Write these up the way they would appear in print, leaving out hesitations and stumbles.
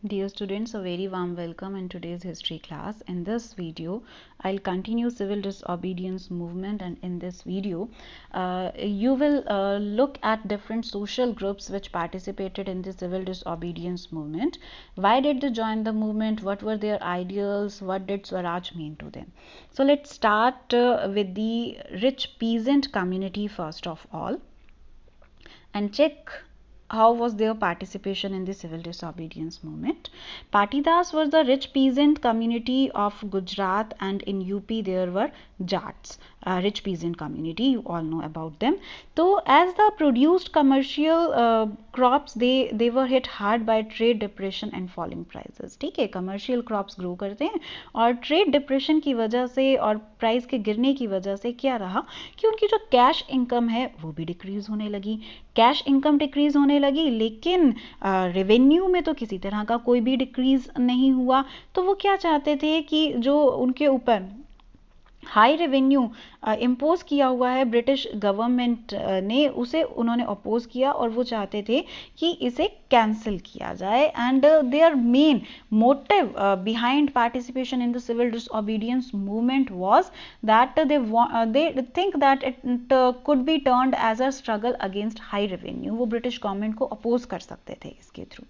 Dear students, a very warm welcome in today's history class. In this video, I'll continue civil disobedience movement, and in this video, you will look at different social groups which participated in the civil disobedience movement. Why did they join the movement? What were their ideals? What did Swaraj mean to them? So let's start with the rich peasant community first of all, and check how was their participation in the civil disobedience movement. Patidas was the rich peasant community of Gujarat, and in UP there were Jats, rich peasant community, you all know about them. So as the produced commercial crops, they were hit hard by trade depression and falling prices. ठीक है, commercial crops grow करते हैं और trade depression की वजह से और price के गिरने की वजह से क्या रहा कि उनकी जो कैश इनकम है वो भी डिक्रीज होने लगी। कैश इनकम डिक्रीज होने लगी, लेकिन रेवेन्यू में तो किसी तरह का कोई भी डिक्रीज नहीं हुआ। तो वो क्या चाहते थे कि जो उनके ऊपर हाई रेवेन्यू इम्पोज किया हुआ है ब्रिटिश गवर्नमेंट ने, उसे उन्होंने अपोज किया और वो चाहते थे कि इसे कैंसिल किया जाए। And their main motive behind participation in the civil disobedience movement was that they think that it could be turned as a struggle against high revenue. वो ब्रिटिश गवर्नमेंट को अपोज कर सकते थे इसके थ्रू।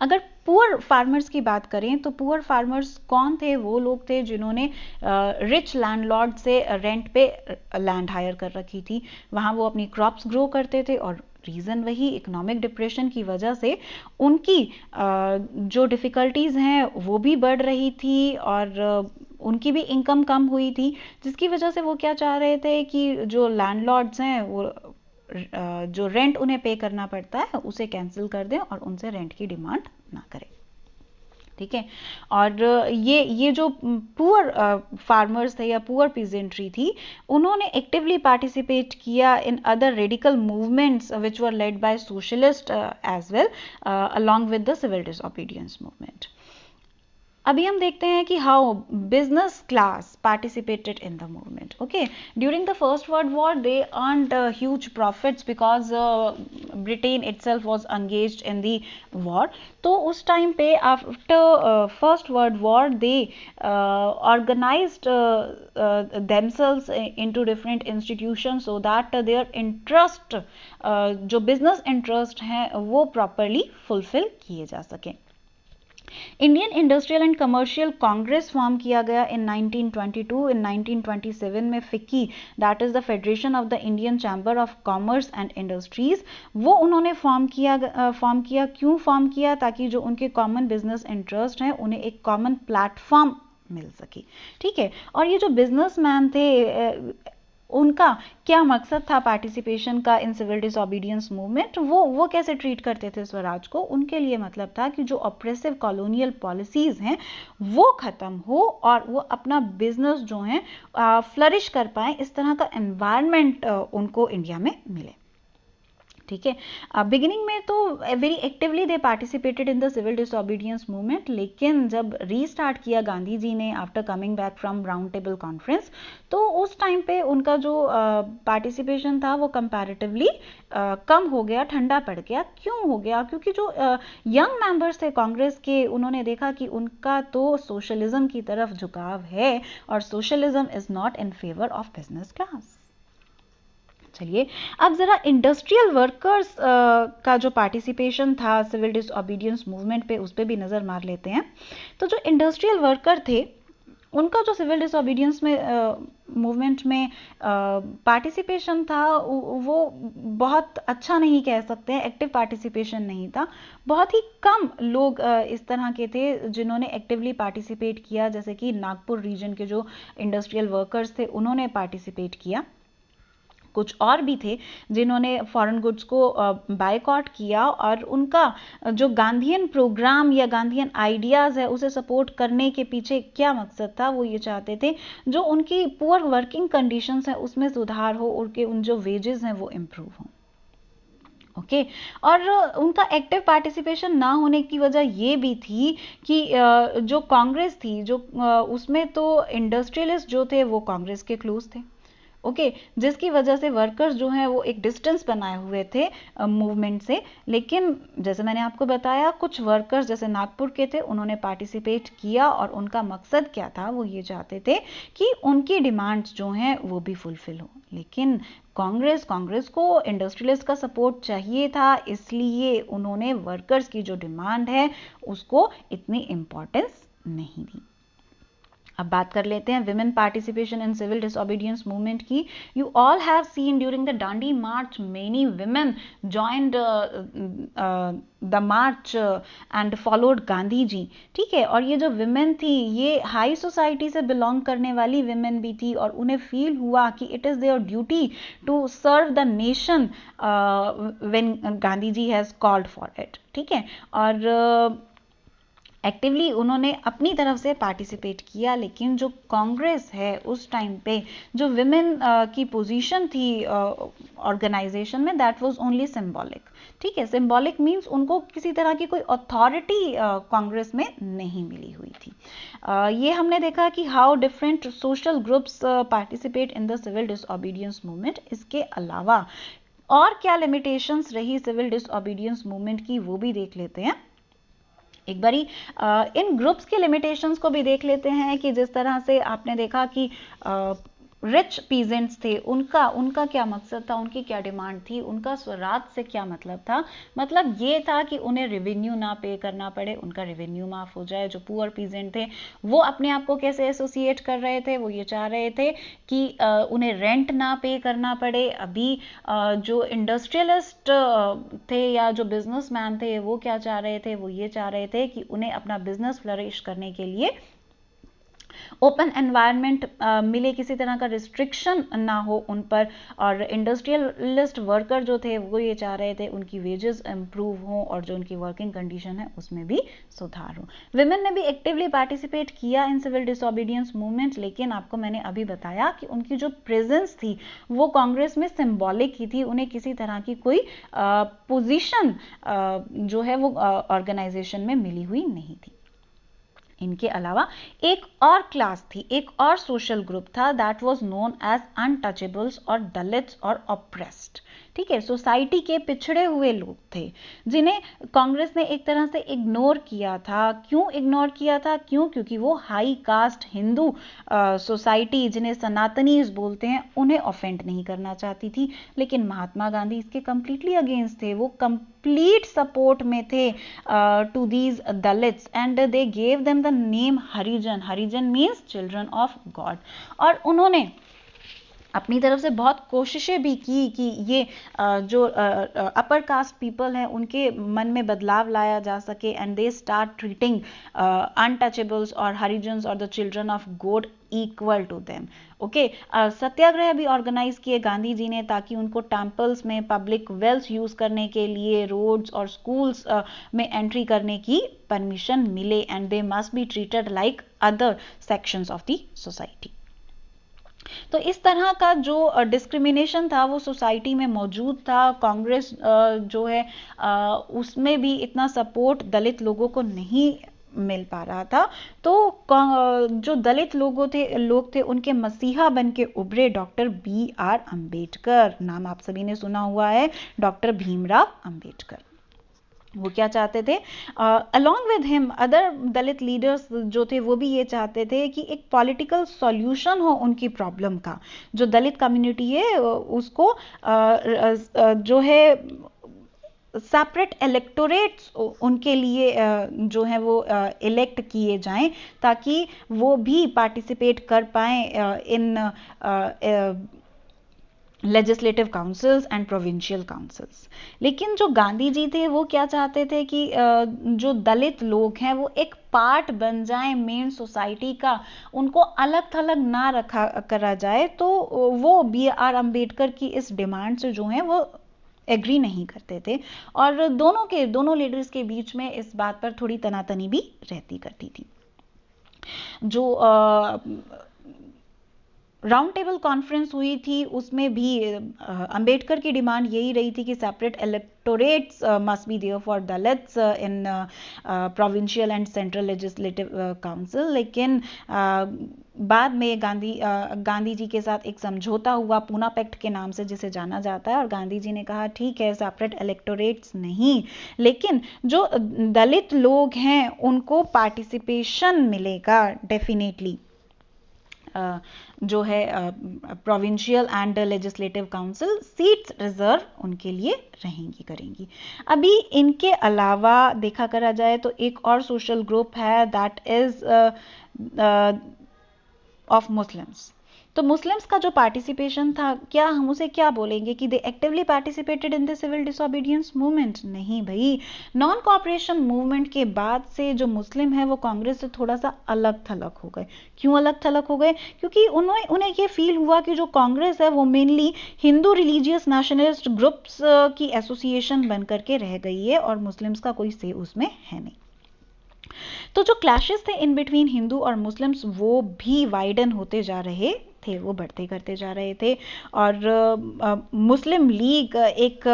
अगर poor farmers की बात करें तो पुअर फार्मर्स कौन थे? वो लोग थे जिन्होंने रिच लैंडलॉर्ड से रेंट पे लैंड हायर कर रखी थी, वहाँ वो अपनी क्रॉप्स ग्रो करते थे और रीज़न वही इकोनॉमिक डिप्रेशन की वजह से उनकी जो डिफ़िकल्टीज़ हैं वो भी बढ़ रही थी और उनकी भी इनकम कम हुई थी, जिसकी वजह से वो क्या चाह रहे थे कि जो लैंडलॉर्ड्स हैं वो जो रेंट उन्हें पे करना पड़ता है उसे कैंसिल कर दें और उनसे रेंट की डिमांड ना करें। ठीक है, और ये जो पुअर फार्मर्स थे या पुअर पीजेंट्री थी, उन्होंने एक्टिवली पार्टिसिपेट किया in other radical movements which were led by socialist as well along with the civil disobedience movement. अभी हम देखते हैं कि how business class participated in the movement. Okay, during the first world war they earned huge profits because Britain itself was engaged in the war. तो उस time पे after first world war they organised themselves into different institutions so that their interest जो business interest हैं वो properly fulfil किए जा सकें। Indian industrial and commercial Congress form किया गया इन 1922। इन 1927 में FICCI, that is the federation of the Indian chamber of commerce and industries, वो उन्होंने फॉर्म किया। क्यों फॉर्म किया? ताकि जो उनके कॉमन बिजनेस इंटरेस्ट हैं उन्हें एक कॉमन प्लेटफॉर्म मिल सके। ठीक है, और ये जो बिजनेसमैन थे उनका क्या मकसद था पार्टिसिपेशन का इन सिविल डिसओबीडियंस मूवमेंट? वो कैसे ट्रीट करते थे स्वराज को? उनके लिए मतलब था कि जो ऑप्रेसिव कॉलोनियल पॉलिसीज हैं वो खत्म हो और वो अपना बिजनेस जो है फ्लरिश कर पाए, इस तरह का एनवायरनमेंट उनको इंडिया में मिले। ठीक है, बिगिनिंग में तो very actively they participated in the civil disobedience movement, लेकिन जब रीस्टार्ट किया गांधी जी ने after coming back from round table conference, तो उस टाइम पे उनका जो पार्टिसिपेशन था वो कंपैरेटिवली कम हो गया, ठंडा पड़ गया। क्यों हो गया? क्योंकि जो यंग मेंबर्स थे कांग्रेस के, उन्होंने देखा कि उनका तो सोशलिज्म की तरफ झुकाव है और socialism is not in favour of business class. चलिए, अब ज़रा इंडस्ट्रियल वर्कर्स का जो पार्टिसिपेशन था सिविल डिसओबीडियंस मूवमेंट पे, उस पर भी नज़र मार लेते हैं। तो जो इंडस्ट्रियल वर्कर थे उनका जो सिविल डिसओबीडियंस में मूवमेंट में पार्टिसिपेशन था वो बहुत अच्छा नहीं कह सकते हैं, एक्टिव पार्टिसिपेशन नहीं था। बहुत ही कम लोग इस तरह के थे जिन्होंने एक्टिवली पार्टिसिपेट किया, जैसे कि नागपुर रीजन के जो इंडस्ट्रियल वर्कर्स थे उन्होंने पार्टिसिपेट किया। कुछ और भी थे जिन्होंने फॉरेन गुड्स को बायकॉट किया और उनका जो गांधीयन प्रोग्राम या गांधीयन आइडियाज़ है उसे सपोर्ट करने के पीछे क्या मकसद था? वो ये चाहते थे जो उनकी पुअर वर्किंग कंडीशंस हैं उसमें सुधार हो, उनके उन जो वेजेस हैं वो इम्प्रूव हों। ओके, और उनका एक्टिव पार्टिसिपेशन ना होने की वजह ये भी थी कि जो कांग्रेस थी जो उसमें तो इंडस्ट्रियलिस्ट जो थे वो कांग्रेस के क्लोज थे, ओके, जिसकी वजह से वर्कर्स जो हैं वो एक डिस्टेंस बनाए हुए थे मूवमेंट से। लेकिन जैसे मैंने आपको बताया, कुछ वर्कर्स जैसे नागपुर के थे, उन्होंने पार्टिसिपेट किया और उनका मकसद क्या था, वो ये चाहते थे कि उनकी डिमांड्स जो हैं वो भी फुलफिल हो। लेकिन कांग्रेस को इंडस्ट्रियलिस्ट का सपोर्ट चाहिए था, इसलिए उन्होंने वर्कर्स की जो डिमांड है उसको इतनी इम्पोर्टेंस नहीं दी। अब बात कर लेते हैं women participation in civil disobedience movement की। You all have seen during the Dandi march many women joined the march and followed Gandhi ji. ठीक है, और ये जो विमेन थी ये हाई सोसाइटी से बिलोंग करने वाली विमेन भी थी और उन्हें फील हुआ कि it is their duty to serve the nation when Gandhi ji has called for it. ठीक है, और एक्टिवली उन्होंने अपनी तरफ से पार्टिसिपेट किया। लेकिन जो कांग्रेस है उस टाइम पे जो विमेन की पोजीशन थी ऑर्गेनाइजेशन में, दैट वाज ओनली सिंबॉलिक। ठीक है, सिंबॉलिक मींस उनको किसी तरह की कोई अथॉरिटी कांग्रेस में नहीं मिली हुई थी। ये हमने देखा कि how different social groups participate in the civil disobedience movement. इसके अलावा और क्या लिमिटेशंस रही सिविल डिसओबीडियंस मूवमेंट की, वो भी देख लेते हैं एक बारी। इन ग्रुप्स के लिमिटेशंस को भी देख लेते हैं कि जिस तरह से आपने देखा कि रिच पीजेंट्स थे, उनका क्या मकसद था, उनकी क्या डिमांड थी, उनका स्वराज से क्या मतलब था। मतलब ये था कि उन्हें रेवेन्यू ना पे करना पड़े, उनका रेवेन्यू माफ हो जाए। जो पुअर पीजेंट थे वो अपने आप को कैसे एसोसिएट कर रहे थे, वो ये चाह रहे थे कि उन्हें रेंट ना पे करना पड़े। अभी जो इंडस्ट्रियलिस्ट थे या जो बिजनेसमैन थे वो क्या चाह रहे थे, वो ये चाह रहे थे कि उन्हें अपना बिजनेस फ्लरिश करने के लिए ओपन एनवायरनमेंट मिले, किसी तरह का रिस्ट्रिक्शन ना हो उन पर। और इंडस्ट्रियलिस्ट वर्कर जो थे वो ये चाह रहे थे उनकी वेजेस इंप्रूव हों और जो उनकी वर्किंग कंडीशन है उसमें भी सुधार हो। विमेन ने भी एक्टिवली पार्टिसिपेट किया इन सिविल डिसओबीडियंस मूवमेंट। लेकिन आपको मैंने अभी बताया कि उनकी जो प्रेजेंस थी वो कांग्रेस में सिंबॉलिक ही थी, उन्हें किसी तरह की कोई पोजीशन जो है वो ऑर्गेनाइजेशन में मिली हुई नहीं थी। इनके अलावा एक और क्लास थी, एक और सोशल ग्रुप था, that was known as untouchables और दलित्स और ऑप्रेस्ड। ठीक है, सोसाइटी के पिछड़े हुए लोग थे जिन्हें कांग्रेस ने एक तरह से इग्नोर किया था। क्यों इग्नोर किया था? क्योंकि वो हाई कास्ट हिंदू सोसाइटी, जिन्हें सनातनीज बोलते हैं, उन्हें ऑफेंड नहीं करना चाहती थी। लेकिन महात्मा गांधी इसके कंप्लीटली अगेंस्ट थे, वो कंप्लीट सपोर्ट में थे to these Dalits and they gave them the name Harijan. Harijan means children of God. और उन्होंने अपनी तरफ से बहुत कोशिशें भी की कि ये जो अपर कास्ट पीपल हैं उनके मन में बदलाव लाया जा सके and they start treating untouchables और हरिजन्स और the children of God equal to them. Okay, satyagraha भी ऑर्गेनाइज किए गांधी जी ने ताकि उनको टेम्पल्स में पब्लिक वेल्स यूज करने के लिए, रोड्स और स्कूल्स में एंट्री करने की परमिशन मिले and they must be treated like other sections of the society. तो इस तरह का जो डिस्क्रिमिनेशन था वो सोसाइटी में मौजूद था। कांग्रेस जो है उसमें भी इतना सपोर्ट दलित लोगों को नहीं मिल पा रहा था। तो जो दलित लोग थे उनके मसीहा बन के उभरे डॉक्टर BR अम्बेडकर। नाम आप सभी ने सुना हुआ है, डॉक्टर भीमराव अम्बेडकर। वो क्या चाहते थे? Along with him other Dalit leaders जो थे वो भी ये चाहते थे कि एक पॉलिटिकल सॉल्यूशन हो उनकी प्रॉब्लम का। जो दलित कम्युनिटी है उसको जो है सेपरेट इलेक्टोरेट्स उनके लिए जो है वो इलेक्ट किए जाएं ताकि वो भी पार्टिसिपेट कर पाएं in legislative councils and provincial councils. लेकिन जो गांधी जी थे वो क्या चाहते थे कि जो दलित लोग हैं वो एक पार्ट बन जाएं मेन सोसाइटी का, उनको अलग थलग ना रखा करा जाए। तो वो BR अम्बेडकर की इस डिमांड से जो है वो एग्री नहीं करते थे और दोनों लीडर्स के बीच में इस बात पर थोड़ी तनातनी भी रहती करती थी। जो राउंड टेबल कॉन्फ्रेंस हुई थी, उसमें भी अंबेडकर की डिमांड यही रही थी कि separate electorates must be there for Dalits in provincial and central legislative council. लेकिन बाद में गांधी जी के साथ एक समझौता हुआ पूना पैक्ट के नाम से जिसे जाना जाता है, और गांधी जी ने कहा ठीक है सेपरेट इलेक्टोरेट्स नहीं, लेकिन जो दलित लोग हैं उनको पार्टिसिपेशन मिलेगा डेफिनेटली, जो है provincial and legislative council seats reserve उनके लिए रहेंगी करेंगी। अभी इनके अलावा देखा करा जाए तो एक और सोशल ग्रुप है, दैट इज ऑफ मुस्लिम्स। तो मुस्लिम्स का जो पार्टिसिपेशन था, क्या हम उसे क्या बोलेंगे कि they actively participated in the civil disobedience movement? नहीं भाई, नॉन कॉपरेशन मूवमेंट के बाद से जो मुस्लिम है वो कांग्रेस से थोड़ा सा अलग थलग हो गए। क्यों अलग थलग हो गए? क्योंकि उन्हें ये फील हुआ कि जो कांग्रेस है वो mainly Hindu religious nationalist groups की एसोसिएशन बन करके रह गई है और मुस्लिम्स का कोई से उसमें है नहीं। तो जो क्लैशेस थे इन बिटवीन हिंदू और मुस्लिम्स वो भी वाइडन होते जा रहे थे, वो बढ़ते करते जा रहे थे। और मुस्लिम लीग एक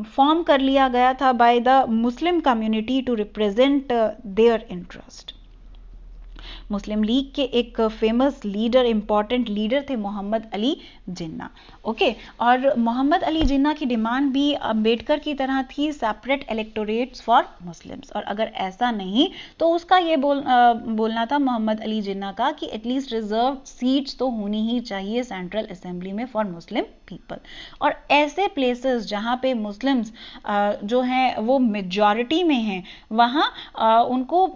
फॉर्म कर लिया गया था by the Muslim community to represent their interest. Muslim League के एक फेमस लीडर, इंपॉर्टेंट लीडर थे मोहम्मद अली जिन्ना। ओके, और मोहम्मद अली जिन्ना की डिमांड भी अंबेडकर की तरह थी, सेपरेट इलेक्टोरेट्स फॉर मुस्लिम्स। और अगर ऐसा नहीं तो उसका ये बोलना था मोहम्मद अली जिन्ना का कि एटलीस्ट रिजर्व सीट्स तो होनी ही चाहिए सेंट्रल असेंबली में फॉर मुस्लिम पीपल। और ऐसे प्लेसेस जहाँ पे मुस्लिम्स जो हैं वो मेजॉरिटी में हैं, वहाँ उनको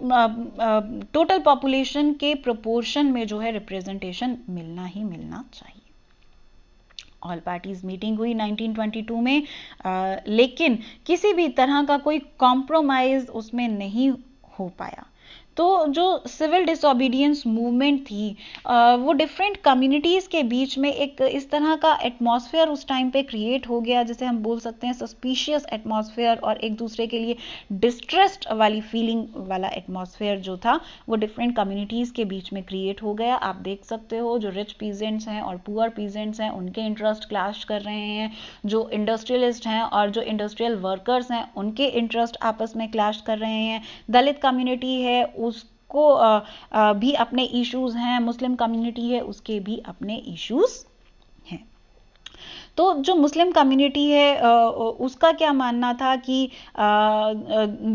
टोटल पॉपुलेशन के प्रोपोर्शन में जो है रिप्रेजेंटेशन मिलना ही मिलना चाहिए। ऑल पार्टीज मीटिंग हुई 1922 में, लेकिन किसी भी तरह का कोई कॉम्प्रोमाइज उसमें नहीं हो पाया। तो जो सिविल डिसोबीडियंस मूवमेंट थी वो डिफरेंट कम्युनिटीज़ के बीच में एक इस तरह का एटमॉस्फेयर उस टाइम पे क्रिएट हो गया, जिसे हम बोल सकते हैं सस्पिशियस एटमॉस्फेयर, और एक दूसरे के लिए डिस्ट्रस्ट वाली फीलिंग वाला एटमॉस्फेयर जो था वो डिफरेंट कम्युनिटीज़ के बीच में क्रिएट हो गया। आप देख सकते हो जो रिच पीजेंट्स हैं और पुअर पीजेंट्स हैं उनके इंटरेस्ट क्लैश कर रहे हैं, जो इंडस्ट्रियलिस्ट हैं और जो इंडस्ट्रियल वर्कर्स हैं उनके इंटरेस्ट आपस में क्लैश कर रहे हैं, दलित कम्युनिटी है उसको भी अपने इश्यूज हैं, मुस्लिम कम्युनिटी है उसके भी अपने इश्यूज हैं। तो जो मुस्लिम कम्युनिटी है उसका क्या मानना था कि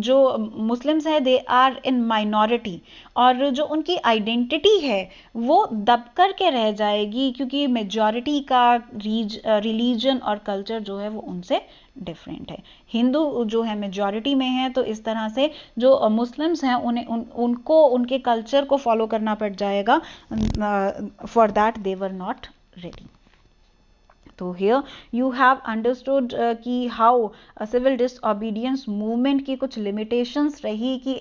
जो मुस्लिम्स हैं दे आर इन माइनॉरिटी, और जो उनकी आइडेंटिटी है वो दब कर के रह जाएगी क्योंकि मेजॉरिटी का रिलीजन और कल्चर जो है वो उनसे डिफरेंट है। हिंदू जो है मेजॉरिटी में है, तो इस तरह से जो मुस्लिम्स हैं उनको उनके कल्चर को फॉलो करना पड़ जाएगा, for that they were not ready. तो हियर यू हैव अंडरस्टूड कि हाउ सिविल डिसओबीडियंस मूवमेंट की कुछ लिमिटेशंस रही कि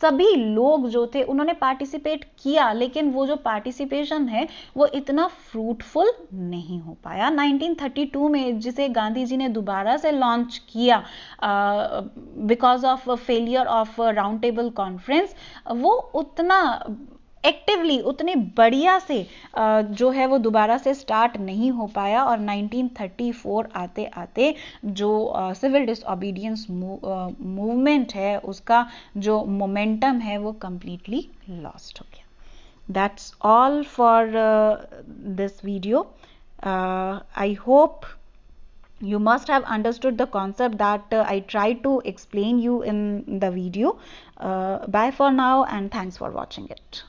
सभी लोग जो थे उन्होंने पार्टिसिपेट किया, लेकिन वो जो पार्टिसिपेशन है वो इतना फ्रूटफुल नहीं हो पाया। 1932 में जिसे गांधी जी ने दोबारा से लॉन्च किया because of failure of round table conference, वो उतना एक्टिवली उतने बढ़िया से जो है वो दोबारा से स्टार्ट नहीं हो पाया, और 1934 आते आते जो सिविल डिसओबीडियंस मूवमेंट है उसका जो मोमेंटम है वो कंप्लीटली लॉस्ट हो गया। That's all for this video. I hope you must have understood the concept that I tried to explain you in the video. Bye for now and thanks for watching it.